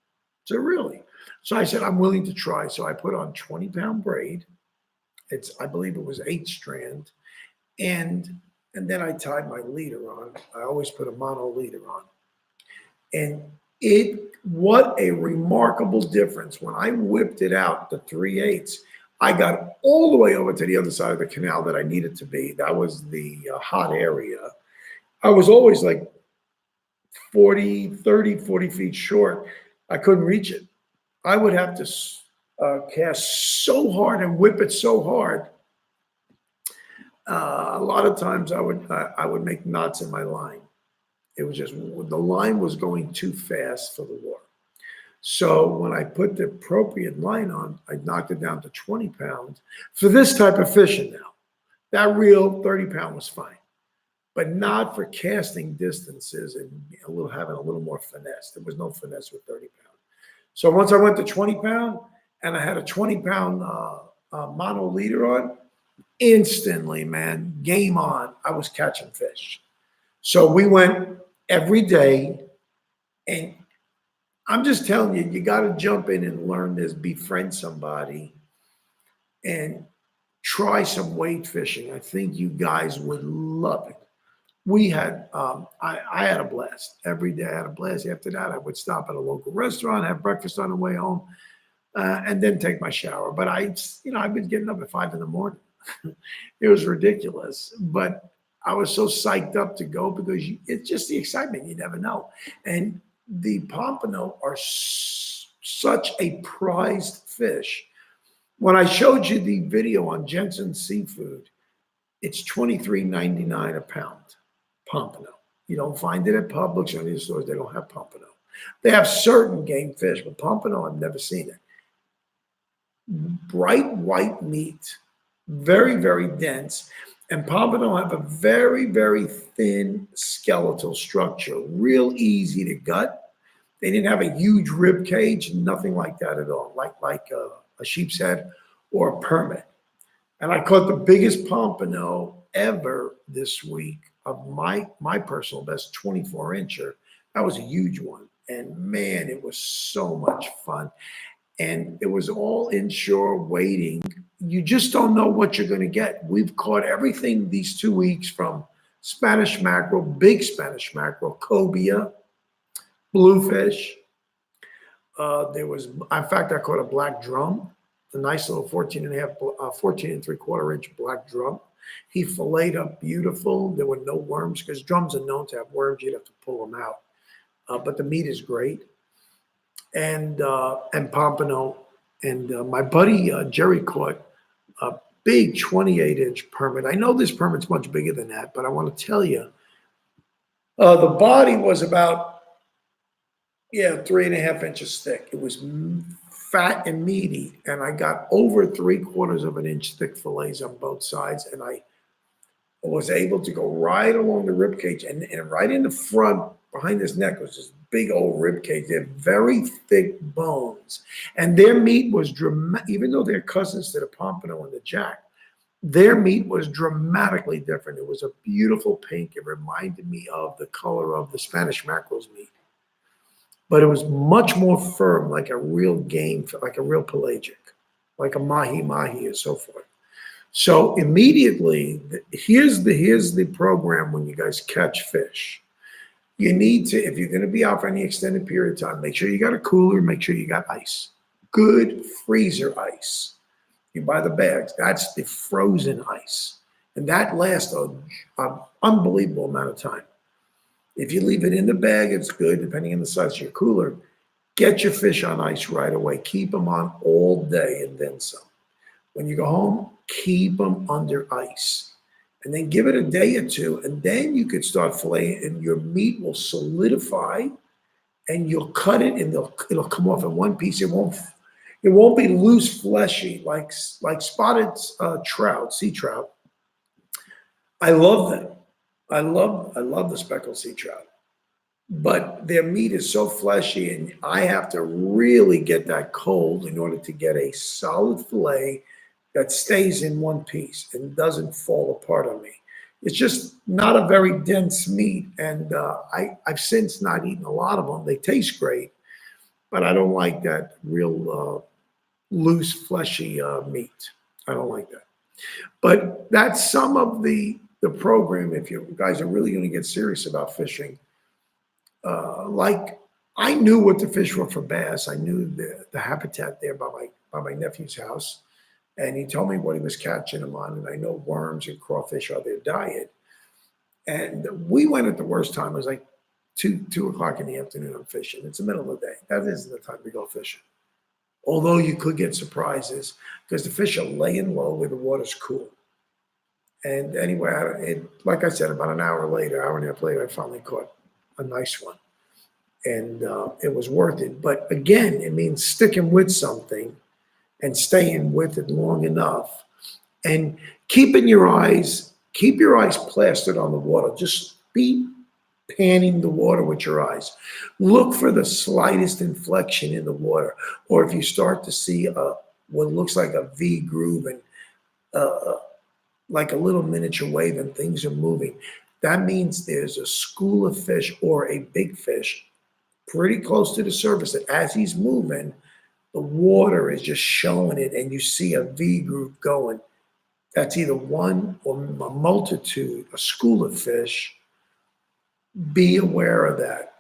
So really? So I said, I'm willing to try. So I put on 20-pound braid. I believe it was 8-strand. And then I tied my leader on. I always put a mono leader on. And what a remarkable difference. When I whipped it out, the 3/8, I got all the way over to the other side of the canal that I needed to be. That was the hot area. I was always like 40 feet short. I couldn't reach it. I would have to cast so hard and whip it so hard. A lot of times I would make knots in my line. It was just, the line was going too fast for the water. So when I put the appropriate line on, I knocked it down to 20 pounds for this type of fishing now. That reel, 30-pound was fine, but not for casting distances and having a little more finesse. There was no finesse with 30-pound. So once I went to 20-pound and I had a 20-pound mono leader on, instantly, man, game on. I was catching fish. So we went every day, and I'm just telling you, you got to jump in and learn this, befriend somebody, and try some wade fishing. I think you guys would love it. We had, I had a blast. Every day I had a blast. After that, I would stop at a local restaurant, have breakfast on the way home, and then take my shower. But I've been getting up at 5 in the morning. It was ridiculous. But I was so psyched up to go because it's just the excitement. You never know. And the pompano are such a prized fish. When I showed you the video on Jensen Seafood, it's $23.99 a pound, pompano. You don't find it at Publix or any stores. They don't have pompano. They have certain game fish, but pompano, I've never seen it. Bright white meat, very, very dense. And pompano have a very, very thin skeletal structure, real easy to gut. They didn't have a huge rib cage, nothing like that at all, like a sheep's head or a permit. And I caught the biggest pompano ever this week of my personal best, 24-incher. That was a huge one. And man, it was so much fun. and it was all inshore waiting. You just don't know what you're going to get. We've caught everything these 2 weeks, from Spanish mackerel, big Spanish mackerel, cobia, bluefish. There was, in fact, I caught a black drum, a nice little 14 and 3/4 inch black drum. He filleted up beautiful. There were no worms, because drums are known to have worms. You'd have to pull them out. But the meat is great. And pompano. And my buddy Jerry caught a big 28-inch permit. I know this permit's much bigger than that, but I want to tell you, the body was about 3.5 inches thick. It was fat and meaty, and I got over 3/4 of an inch thick fillets on both sides, and I was able to go right along the rib cage, and right in the front behind his neck was this big old rib cage. They're very thick bones, and their meat was dramatic. Even though they're cousins to the pompano and the jack, their meat was dramatically different. It was a beautiful pink. It reminded me of the color of the Spanish mackerel's meat, but it was much more firm, like a real game, like a real pelagic, like a mahi-mahi and so forth. So immediately, here's the program when you guys catch fish. You need to, if you're going to be out for any extended period of time, make sure you got a cooler, make sure you got ice. Good freezer ice. You buy the bags. That's the frozen ice. And that lasts an unbelievable amount of time. If you leave it in the bag, it's good, depending on the size of your cooler. Get your fish on ice right away. Keep them on all day and then some. When you go home, keep them under ice. And then give it a day or two, and then you could start filleting, and your meat will solidify, and you'll cut it, and it'll come off in one piece. It won't be loose, fleshy like spotted trout, sea trout. I love them. I love the speckled sea trout, but their meat is so fleshy, and I have to really get that cold in order to get a solid fillet that stays in one piece and doesn't fall apart on me. It's just not a very dense meat, and I've since not eaten a lot of them. They taste great, but I don't like that real loose, fleshy meat. I don't like that. But that's some of the program if you guys are really going to get serious about fishing. Like, I knew what to fish for bass. I knew the habitat there by my nephew's house, and he told me what he was catching them on, and I know worms and crawfish are their diet. And we went at the worst time. It was like 2 o'clock in the afternoon. I'm fishing. It's the middle of the day. That isn't the time to go fishing. Although you could get surprises, because the fish are laying low where the water's cool. And anyway, like I said, about an hour and a half later, I finally caught a nice one. And it was worth it. But again, it means sticking with something and staying with it long enough, and keep your eyes plastered on the water. Just be panning the water with your eyes. Look for the slightest inflection in the water, or if you start to see what looks like a V groove and like a little miniature wave and things are moving, that means there's a school of fish or a big fish pretty close to the surface, that as he's moving, the water is just showing it, and you see a V groove going. That's either one or a multitude, a school of fish. Be aware of that.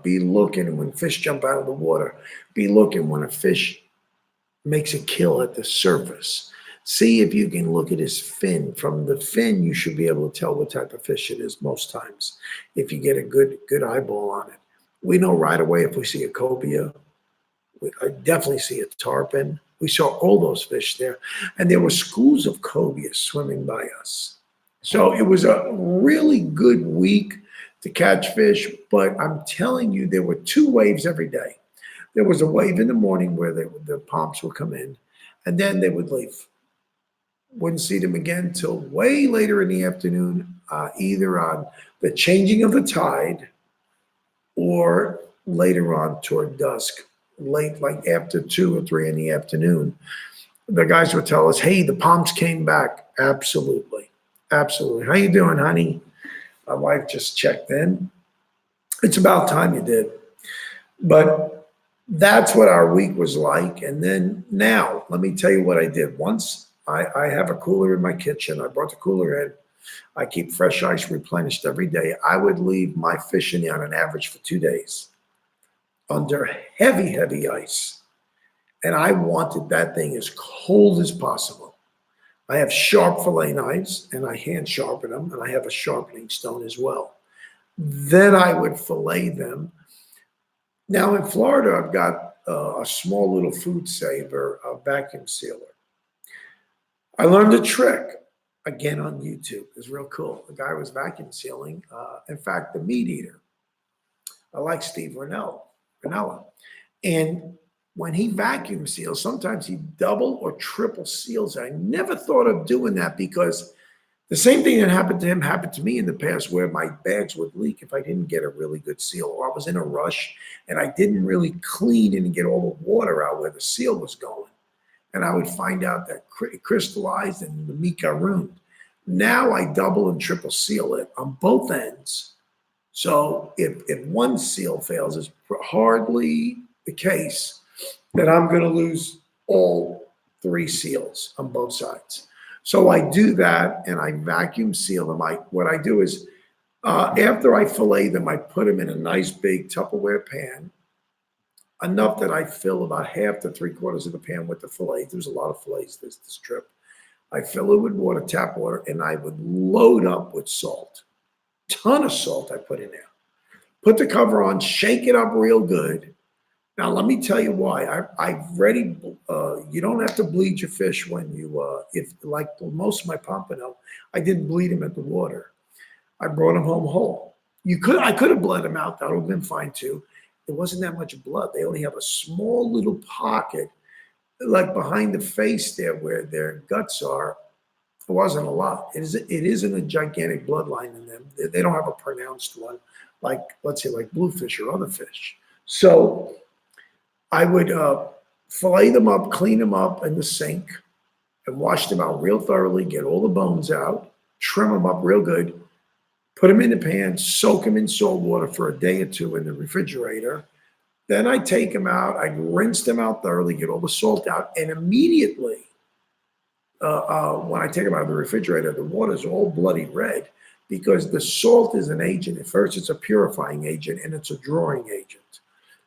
Be looking when fish jump out of the water. Be looking when a fish makes a kill at the surface. See if you can look at his fin. From the fin, you should be able to tell what type of fish it is most times, if you get a good eyeball on it. We know right away if we see a cobia. I definitely see a tarpon. We saw all those fish there, and there were schools of cobia swimming by us. So it was a really good week to catch fish, but I'm telling you, there were 2 waves every day. There was a wave in the morning where the pomps would come in, and then they would leave. Wouldn't see them again till way later in the afternoon, either on the changing of the tide or later on toward dusk. Late, like after 2 or 3 in the afternoon, the guys would tell us, "Hey, the pomps came back." Absolutely. Absolutely. How you doing, honey? My wife just checked in. It's about time you did. But that's what our week was like. And then now, let me tell you what I did. Once I have a cooler in my kitchen. I brought the cooler in. I keep fresh ice replenished every day. I would leave my fish in there on an average for 2 days under heavy, heavy ice. And I wanted that thing as cold as possible. I have sharp fillet knives and I hand sharpen them, and I have a sharpening stone as well. Then I would fillet them. Now in Florida, I've got a small little food saver, a vacuum sealer. I learned a trick again on YouTube. It's real cool. The guy was vacuum sealing. In fact, the meat eater. I like Steve Ranella. And when he vacuum seals, sometimes he double or triple seals. I never thought of doing that because the same thing that happened to him happened to me in the past, where my bags would leak if I didn't get a really good seal, or I was in a rush and I didn't really clean and get all the water out where the seal was going. And I would find out that it crystallized and the meat got ruined. Now I double and triple seal it on both ends. So if one seal fails, it's hardly the case that I'm going to lose all 3 seals on both sides. So I do that and I vacuum seal them. What I do is after I fillet them, I put them in a nice big Tupperware pan, enough that I fill about half to 3/4 of the pan with the fillet. There's a lot of fillets this trip. I fill it with water, tap water, and I would load up with salt. Ton of salt I put in there. Put the cover on, shake it up real good. Now, let me tell you why. I've ready, you don't have to bleed your fish when you, if like most of my pompano, I didn't bleed them at the water. I brought them home whole. I could have bled them out. That would have been fine too. There wasn't that much blood. They only have a small little pocket, like behind the face there where their guts are. It wasn't a lot. It isn't a gigantic bloodline in them. They don't have a pronounced one, like, let's say, like bluefish or other fish. So I would fillet them up, clean them up in the sink, and wash them out real thoroughly, get all the bones out, trim them up real good, put them in the pan, soak them in salt water for a day or 2 in the refrigerator. Then I take them out, I rinse them out thoroughly, get all the salt out, and immediately, when I take them out of the refrigerator, the water's all bloody red because the salt is an agent. At first, it's a purifying agent and it's a drawing agent.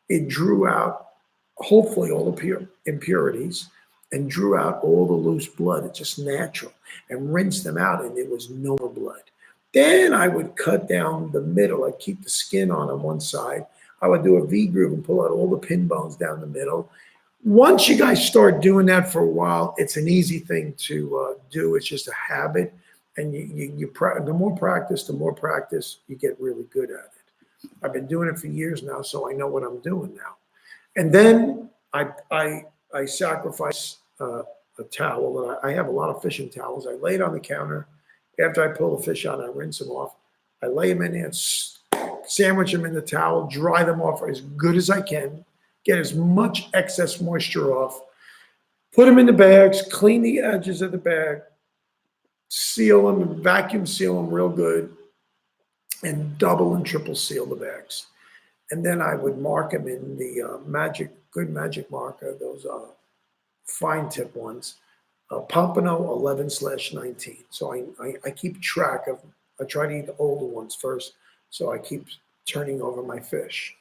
It drew out, hopefully, all the impurities and drew out all the loose blood. It's just natural. And rinsed them out, and there was no more blood. Then I would cut down the middle. I'd keep the skin on one side. I would do a V groove and pull out all the pin bones down the middle. Once you guys start doing that for a while, it's an easy thing to do. It's just a habit. And the more practice, you get really good at it. I've been doing it for years now, so I know what I'm doing now. And then I sacrifice a towel. I have a lot of fishing towels. I lay it on the counter. After I pull the fish out, I rinse them off. I lay them in there, sandwich them in the towel, dry them off as good as I can, get as much excess moisture off, put them in the bags, clean the edges of the bag, seal them, vacuum seal them real good, and double and triple seal the bags. And then I would mark them in the good magic marker, those fine tip ones, Pompano 11/19. So I keep track of, I try to eat the older ones first, so I keep turning over my fish.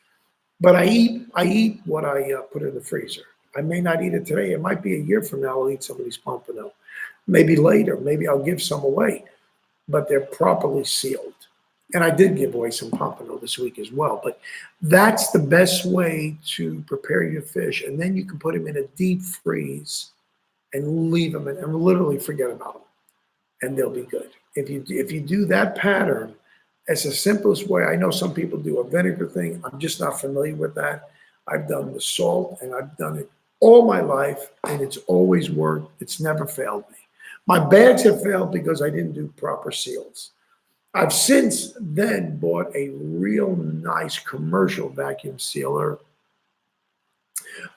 But I eat what I put in the freezer. I may not eat it today. It might be a year from now I'll eat some of these pompano. Maybe later. Maybe I'll give some away. But they're properly sealed. And I did give away some pompano this week as well. But that's the best way to prepare your fish. And then you can put them in a deep freeze and leave them and literally forget about them. And they'll be good. If you do that pattern, it's the simplest way. I know some people do a vinegar thing. I'm just not familiar with that. I've done the salt, and I've done it all my life, and it's always worked. It's never failed me. My bags have failed because I didn't do proper seals. I've since then bought a real nice commercial vacuum sealer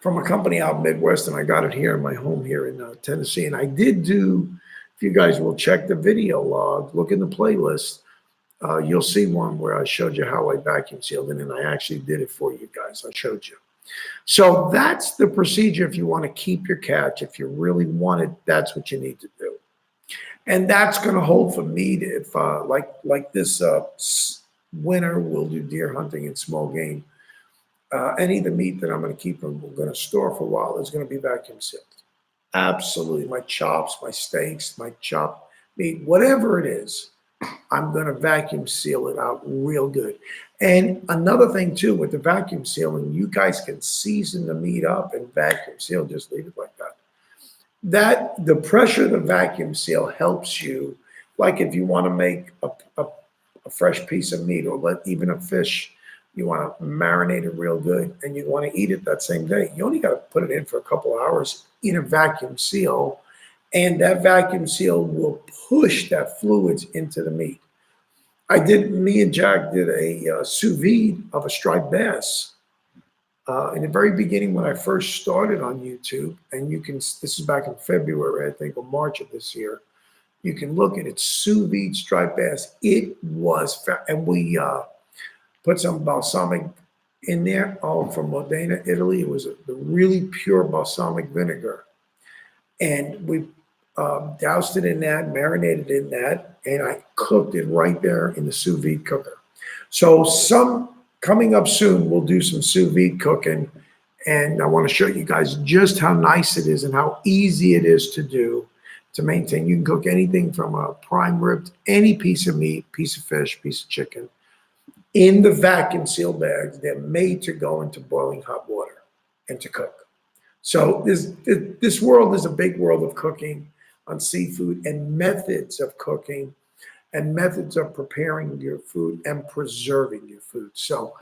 from a company out Midwest, and I got it here in my home here in Tennessee. And I did do, if you guys will check the video log, look in the playlist, you'll see one where I showed you how I vacuum sealed it, and I actually did it for you guys. I showed you. So that's the procedure if you want to keep your catch. If you really want it, that's what you need to do. And that's going to hold for meat. If like this winter, we'll do deer hunting and small game. Any of the meat that I'm going to keep and we're going to store for a while is going to be vacuum sealed. Absolutely. My chops, my steaks, my chopped meat, whatever it is, I'm going to vacuum seal it out real good. And another thing too, with the vacuum sealing, you guys can season the meat up and vacuum seal, just leave it like that. That the pressure of the vacuum seal helps you, like if you want to make a fresh piece of meat or even a fish, you want to marinate it real good and you want to eat it that same day. You only got to put it in for a couple of hours in a vacuum seal, and that vacuum seal will push that fluids into the meat. Me and Jack did a sous vide of a striped bass. In the very beginning when I first started on YouTube, and this is back in February, I think, or March of this year, you can look at it, sous vide striped bass. It was, and we put some balsamic in there, from Modena, Italy. It was the really pure balsamic vinegar. And we doused it in that, marinated in that, and I cooked it right there in the sous vide cooker. So coming up soon, we'll do some sous vide cooking, and I want to show you guys just how nice it is and how easy it is to do, to maintain. You can cook anything from a prime rib to any piece of meat, piece of fish, piece of chicken in the vacuum seal bags. They're made to go into boiling hot water and to cook. So this world is a big world of cooking on seafood and methods of cooking and methods of preparing your food and preserving your food. So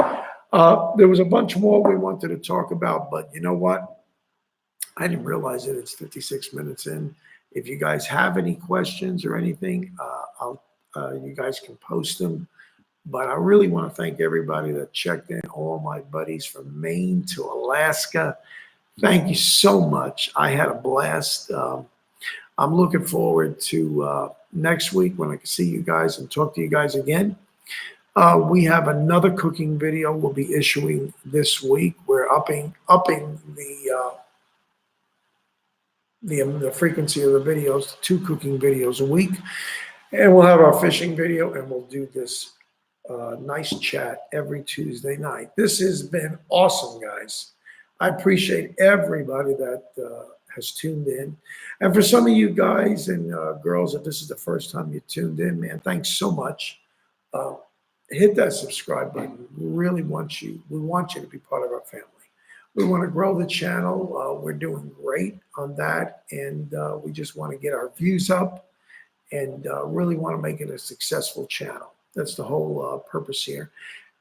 there was a bunch more we wanted to talk about, but you know what? I didn't realize that it's 56 minutes in. If you guys have any questions or anything, you guys can post them. But I really want to thank everybody that checked in, all my buddies from Maine to Alaska. Thank you so much. I had a blast. I'm looking forward to next week when I can see you guys and talk to you guys again. We have another cooking video we'll be issuing this week. We're upping the frequency of the videos to 2 cooking videos a week. And we'll have our fishing video, and we'll do this nice chat every Tuesday night. This has been awesome, guys. I appreciate everybody that has tuned in. And for some of you guys and girls, if this is the first time you tuned in, man, thanks so much. Hit that subscribe button. We want you to be part of our family. We want to grow the channel. We're doing great on that. And we just want to get our views up and really want to make it a successful channel. That's the whole purpose here.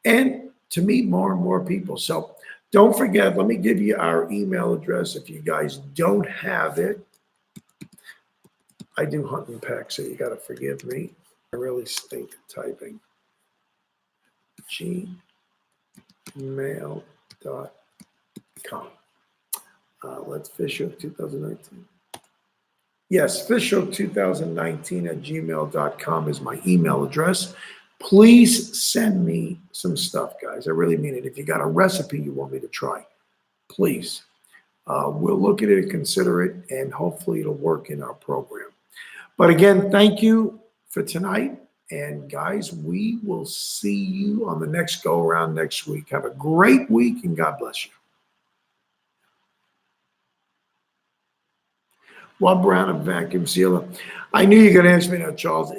And to meet more and more people. So don't forget, let me give you our email address if you guys don't have it. I do hunt and peck, so you got to forgive me. I really stink at typing. gmail.com. Let's Fishhook 2019. Yes, fishhook2019@gmail.com is my email address. Please send me some stuff, guys. I really mean it. If you got a recipe you want me to try, please. We'll look at it, consider it, and hopefully it'll work in our program. But again, thank you for tonight. And guys, we will see you on the next go around next week. Have a great week, and God bless you. One Brown, a vacuum sealer. I knew you were going to answer me that, Charles.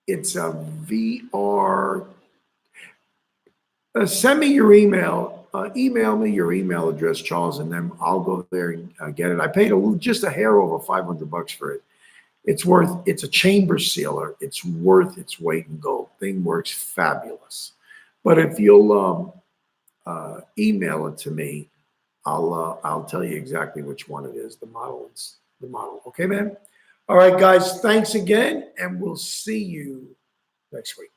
It's a VR. Send me your email. Email me your email address, Charles, and then I'll go there and get it. I paid just a hair over $500 for it. It's a chamber sealer. It's worth its weight in gold. Thing works fabulous. But if you'll email it to me, I'll tell you exactly which one it is, the model. It's the model. Okay, man? All right, guys, thanks again, and we'll see you next week.